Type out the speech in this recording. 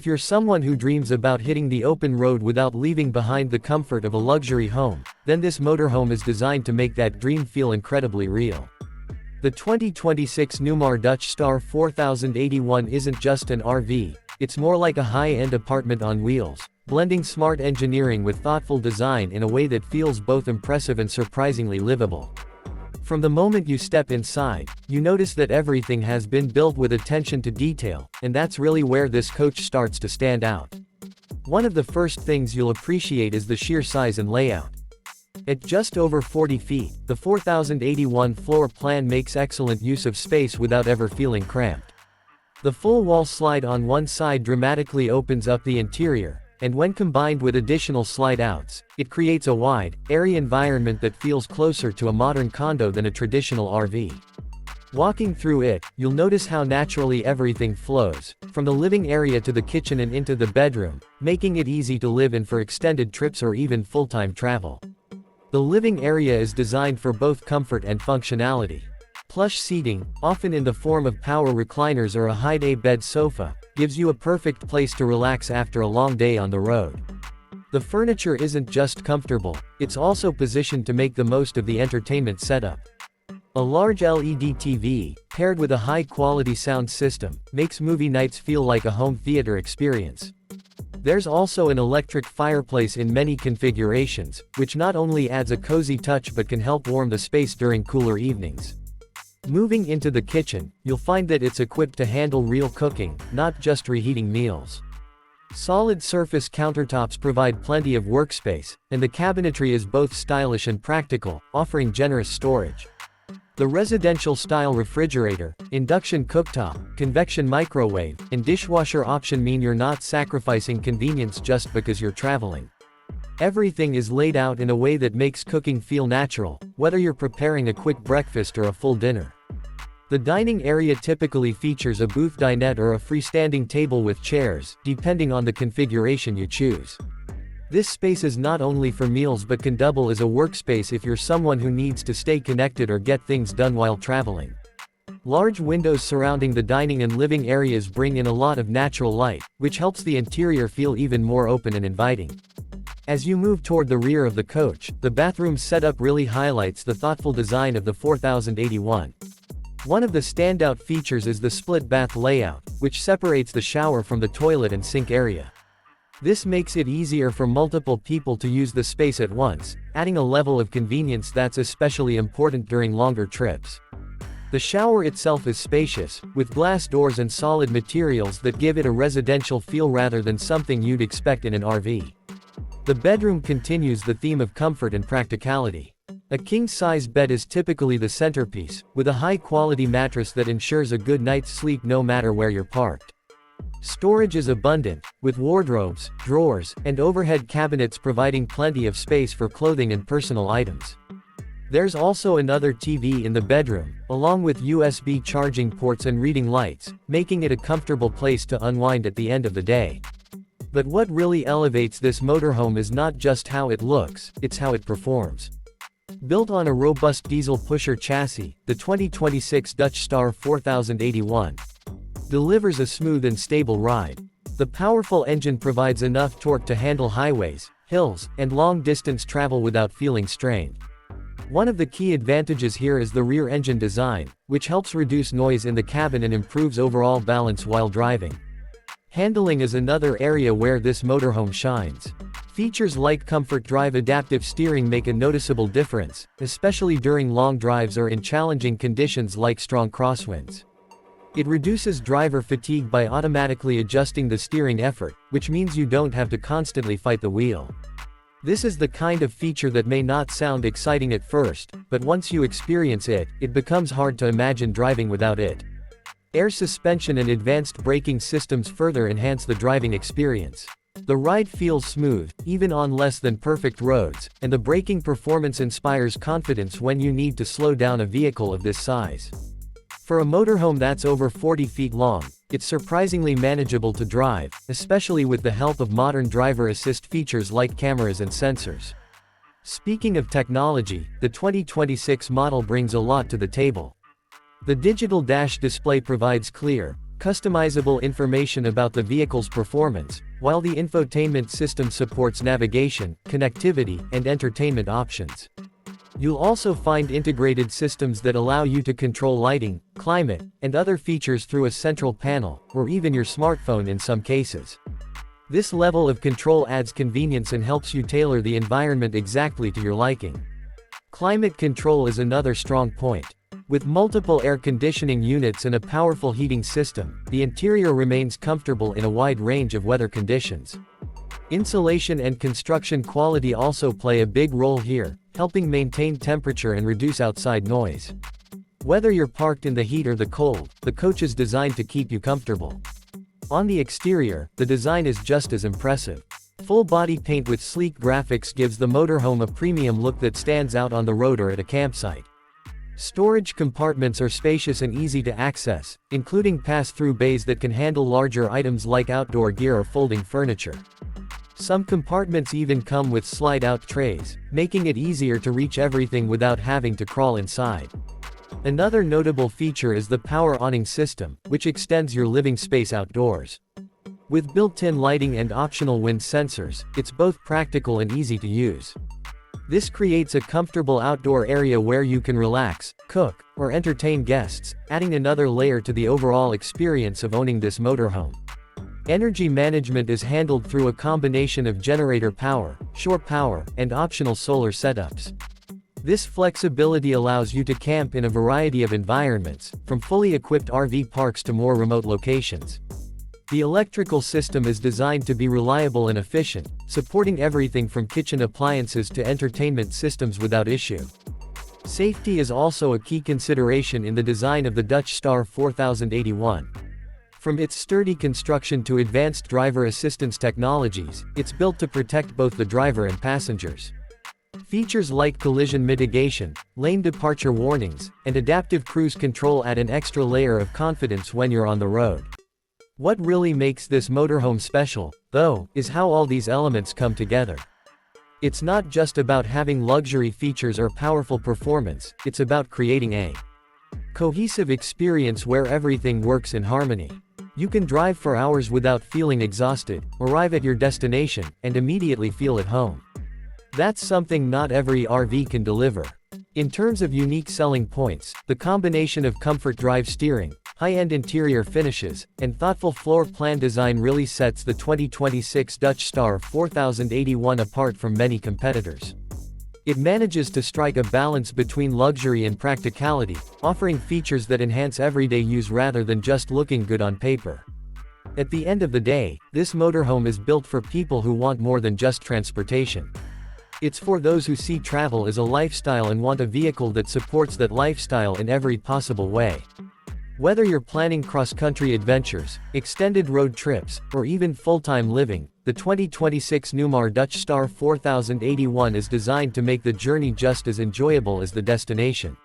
If you're someone who dreams about hitting the open road without leaving behind the comfort of a luxury home, then this motorhome is designed to make that dream feel incredibly real. The 2026 Newmar Dutch Star 4081 isn't just an RV, it's more like a high-end apartment on wheels, blending smart engineering with thoughtful design in a way that feels both impressive and surprisingly livable. From the moment you step inside, you notice that everything has been built with attention to detail, and that's really where this coach starts to stand out. One of the first things you'll appreciate is the sheer size and layout. At just over 40 feet, the 4081 floor plan makes excellent use of space without ever feeling cramped. The full wall slide on one side dramatically opens up the interior, and when combined with additional slide-outs, it creates a wide, airy environment that feels closer to a modern condo than a traditional RV. Walking through it, you'll notice how naturally everything flows, from the living area to the kitchen and into the bedroom, making it easy to live in for extended trips or even full-time travel. The living area is designed for both comfort and functionality. Plush seating, often in the form of power recliners or a high-day-bed sofa, gives you a perfect place to relax after a long day on the road. The furniture isn't just comfortable, it's also positioned to make the most of the entertainment setup. A large LED TV, paired with a high-quality sound system, makes movie nights feel like a home theater experience. There's also an electric fireplace in many configurations, which not only adds a cozy touch but can help warm the space during cooler evenings. Moving into the kitchen, you'll find that it's equipped to handle real cooking, not just reheating meals. Solid surface countertops provide plenty of workspace, and the cabinetry is both stylish and practical, offering generous storage. The residential-style refrigerator, induction cooktop, convection microwave, and dishwasher option mean you're not sacrificing convenience just because you're traveling. Everything is laid out in a way that makes cooking feel natural, whether you're preparing a quick breakfast or a full dinner. The dining area typically features a booth dinette or a freestanding table with chairs, depending on the configuration you choose. This space is not only for meals but can double as a workspace if you're someone who needs to stay connected or get things done while traveling. Large windows surrounding the dining and living areas bring in a lot of natural light, which helps the interior feel even more open and inviting. As you move toward the rear of the coach, the bathroom setup really highlights the thoughtful design of the 4081. One of the standout features is the split bath layout, which separates the shower from the toilet and sink area. This makes it easier for multiple people to use the space at once, adding a level of convenience that's especially important during longer trips. The shower itself is spacious, with glass doors and solid materials that give it a residential feel rather than something you'd expect in an RV. The bedroom continues the theme of comfort and practicality. A king-size bed is typically the centerpiece, with a high-quality mattress that ensures a good night's sleep no matter where you're parked. Storage is abundant, with wardrobes, drawers, and overhead cabinets providing plenty of space for clothing and personal items. There's also another TV in the bedroom, along with USB charging ports and reading lights, making it a comfortable place to unwind at the end of the day. But what really elevates this motorhome is not just how it looks, it's how it performs. Built on a robust diesel pusher chassis, the 2026 Dutch Star 4081 delivers a smooth and stable ride. The powerful engine provides enough torque to handle highways, hills, and long-distance travel without feeling strained. One of the key advantages here is the rear engine design, which helps reduce noise in the cabin and improves overall balance while driving. Handling is another area where this motorhome shines. Features like Comfort Drive adaptive steering make a noticeable difference, especially during long drives or in challenging conditions like strong crosswinds. It reduces driver fatigue by automatically adjusting the steering effort, which means you don't have to constantly fight the wheel. This is the kind of feature that may not sound exciting at first, but once you experience it, it becomes hard to imagine driving without it. Air suspension and advanced braking systems further enhance the driving experience. The ride feels smooth, even on less than perfect roads, and the braking performance inspires confidence when you need to slow down a vehicle of this size. For a motorhome that's over 40 feet long, it's surprisingly manageable to drive, especially with the help of modern driver assist features like cameras and sensors. Speaking of technology, the 2026 model brings a lot to the table. The digital dash display provides clear, customizable information about the vehicle's performance, while the infotainment system supports navigation, connectivity, and entertainment options. You'll also find integrated systems that allow you to control lighting, climate, and other features through a central panel, or even your smartphone in some cases. This level of control adds convenience and helps you tailor the environment exactly to your liking. Climate control is another strong point. With multiple air conditioning units and a powerful heating system, the interior remains comfortable in a wide range of weather conditions. Insulation and construction quality also play a big role here, helping maintain temperature and reduce outside noise. Whether you're parked in the heat or the cold, the coach is designed to keep you comfortable. On the exterior, the design is just as impressive. Full-body paint with sleek graphics gives the motorhome a premium look that stands out on the road or at a campsite. Storage compartments are spacious and easy to access, including pass-through bays that can handle larger items like outdoor gear or folding furniture. Some compartments even come with slide-out trays, making it easier to reach everything without having to crawl inside. Another notable feature is the power awning system, which extends your living space outdoors. With built-in lighting and optional wind sensors, it's both practical and easy to use. This creates a comfortable outdoor area where you can relax, cook, or entertain guests, adding another layer to the overall experience of owning this motorhome. Energy management is handled through a combination of generator power, shore power, and optional solar setups. This flexibility allows you to camp in a variety of environments, from fully equipped RV parks to more remote locations. The electrical system is designed to be reliable and efficient, supporting everything from kitchen appliances to entertainment systems without issue. Safety is also a key consideration in the design of the Dutch Star 4081. From its sturdy construction to advanced driver assistance technologies, it's built to protect both the driver and passengers. Features like collision mitigation, lane departure warnings, and adaptive cruise control add an extra layer of confidence when you're on the road. What really makes this motorhome special, though, is how all these elements come together. It's not just about having luxury features or powerful performance, it's about creating a cohesive experience where everything works in harmony. You can drive for hours without feeling exhausted, arrive at your destination, and immediately feel at home. That's something not every RV can deliver. In terms of unique selling points, the combination of comfort drive steering, high-end interior finishes, and thoughtful floor plan design really sets the 2026 Dutch Star 4081 apart from many competitors. It manages to strike a balance between luxury and practicality, offering features that enhance everyday use rather than just looking good on paper. At the end of the day, this motorhome is built for people who want more than just transportation. It's for those who see travel as a lifestyle and want a vehicle that supports that lifestyle in every possible way. Whether you're planning cross-country adventures, extended road trips, or even full-time living, the 2026 Newmar Dutch Star 4081 is designed to make the journey just as enjoyable as the destination.